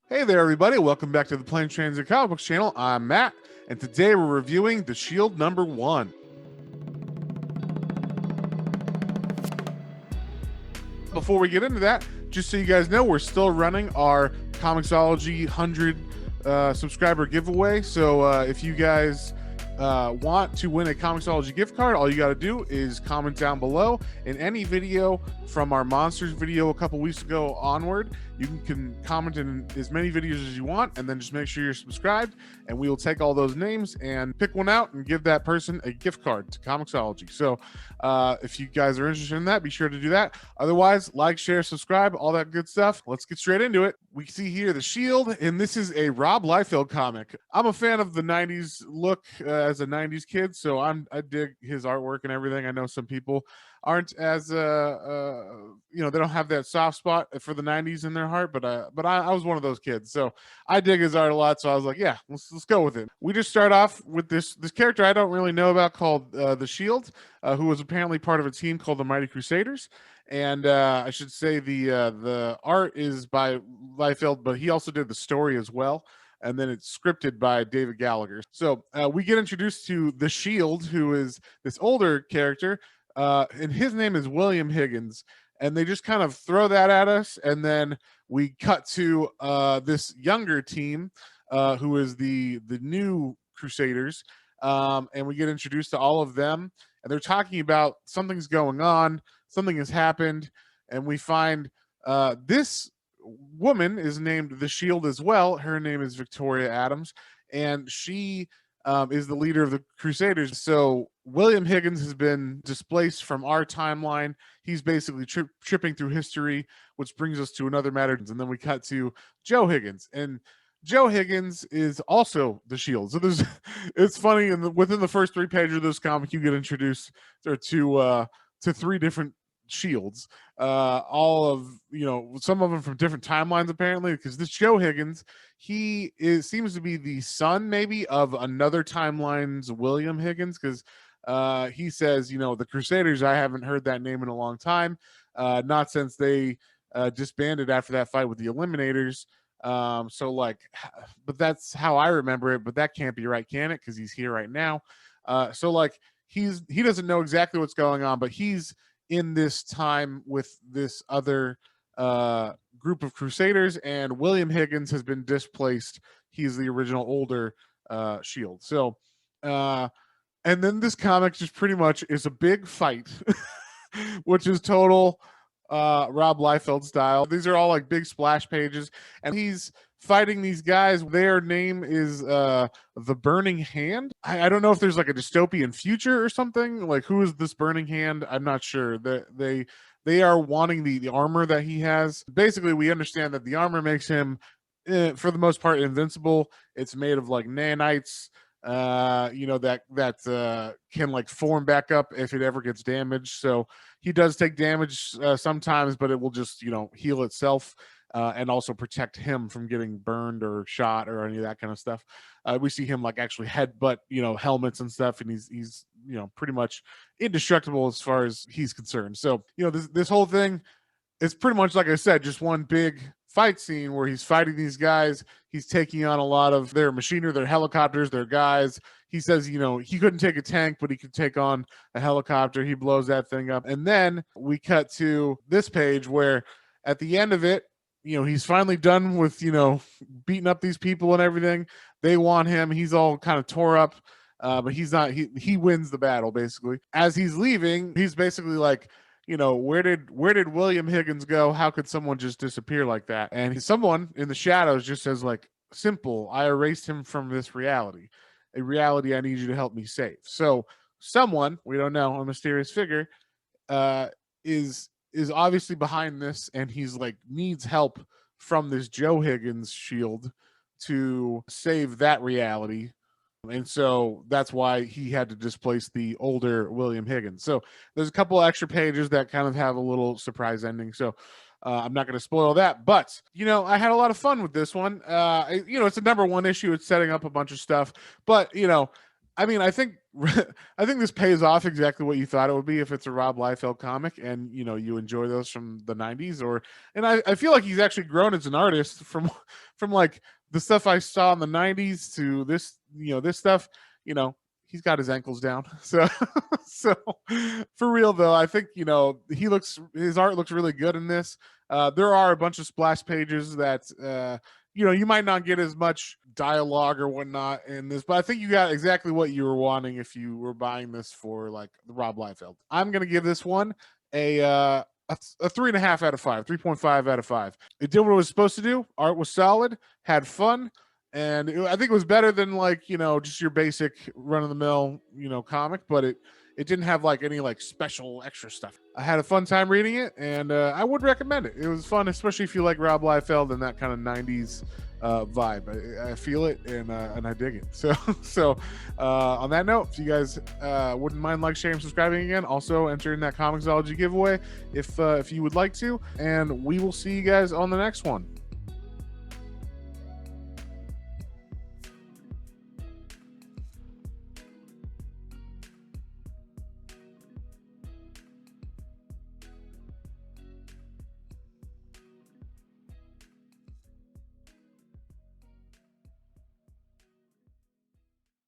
Hey there, everybody. Welcome back to the Plain Transit Comic Books channel. I'm Matt, and today we're reviewing The Shield #1. Before we get into that, just so you guys know, we're still running our Comixology 100 subscriber giveaway. So if you guys want to win a Comixology gift card, all you got to do is comment down below in any video from our Monsters video a couple weeks ago onward. You can comment in as many videos as you want, and then just make sure you're subscribed, and we will take all those names and pick one out and give that person a gift card to Comixology. So if you guys are interested in that, be sure to do that. Otherwise, like, share, subscribe, all that good stuff. Let's get straight into it. We see here The Shield, and this is a Rob Liefeld comic. I'm a fan of the 90s look as a 90s kid, so I dig his artwork and everything. I know some people aren't as they don't have that soft spot for the 90s in their heart, but I was one of those kids, so I dig his art a lot. So I was like, yeah, let's go with it. We just start off with this character I don't really know about called The Shield, who was apparently part of a team called the Mighty Crusaders. And I should say the art is by Liefeld, but he also did the story as well. And then it's scripted by David Gallagher. So we get introduced to The Shield, who is this older character, and his name is William Higgins. And they just kind of throw that at us, and then we cut to this younger team, who is the new Crusaders, and we get introduced to all of them, and they're talking about something's going on, something has happened, and we find this woman is named The Shield as well. Her name is Victoria Adams, and she is the leader of the Crusaders. So William Higgins has been displaced from our timeline. He's basically tripping through history, which brings us to another matter. And then we cut to Joe Higgins, and Joe Higgins is also the Shield. So there's, it's funny, and within the first 3 pages of this comic, you get introduced to three different Shields, all of, some of them from different timelines apparently, because this Joe Higgins, seems to be the son maybe of another timeline's William Higgins, because he says, the Crusaders, I haven't heard that name in a long time, not since they disbanded after that fight with the Eliminators. But that's how I remember it, but that can't be right, can it? Because he's here right now. He doesn't know exactly what's going on, but he's in this time with this other group of Crusaders, and William Higgins has been displaced. He's the original older Shield. So and then this comic just pretty much is a big fight, which is total Rob Liefeld style. These are all like big splash pages, and he's fighting these guys. Their name is the Burning Hand. I don't know if there's like a dystopian future or something. Like, who is this Burning Hand? I'm not sure. They are wanting the armor that he has. Basically, we understand that the armor makes him, for the most part, invincible. It's made of like nanites, that can like form back up if it ever gets damaged. So he does take damage sometimes, but it will just heal itself, and also protect him from getting burned or shot or any of that kind of stuff. We see him like actually headbutt helmets and stuff, and he's pretty much indestructible as far as he's concerned. So this whole thing is pretty much, like I said, just one big fight scene where he's fighting these guys. He's taking on a lot of their machinery, their helicopters, their guys. He says, he couldn't take a tank, but he could take on a helicopter. He blows that thing up. And then we cut to this page where at the end of it, he's finally done with, beating up these people and everything. They want him. He's all kind of tore up, but he's not. He wins the battle, basically. As he's leaving, he's basically like, where did William Higgins go? How could someone just disappear like that? And someone in the shadows just says, like, simple, I erased him from this reality, a reality I need you to help me save. So someone, we don't know, a mysterious figure, is obviously behind this, and he's like needs help from this Joe Higgins Shield to save that reality. And so that's why he had to displace the older William Higgins. So there's a couple extra pages that kind of have a little surprise ending. So I'm not going to spoil that, but I had a lot of fun with this one. It's a #1 issue. It's setting up a bunch of stuff, but I mean, I think I think this pays off exactly what you thought it would be if it's a Rob Liefeld comic, and you know you enjoy those from the '90s. Or, and I feel like he's actually grown as an artist from from like the stuff I saw in the '90s to this, you know, this stuff. You know, he's got his ankles down. So so for real though, I think, you know, his art looks really good in this. There are a bunch of splash pages that you know, you might not get as much dialogue or whatnot in this, but I think you got exactly what you were wanting if you were buying this for like the Rob Liefeld. I'm gonna give this one a 3.5 out of 5, 3.5 out of 5. It did what it was supposed to do. Art was solid, had fun, and I think it was better than, like, you know, just your basic run of the mill, you know, comic. But it didn't have like any like special extra stuff. I had a fun time reading it, and I would recommend it. It was fun, especially if you like Rob Liefeld and that kind of '90s vibe. I feel it, and I dig it. So on that note, if you guys wouldn't mind like, sharing, subscribing again, also enter in that Comixology giveaway if you would like to, and we will see you guys on the next one.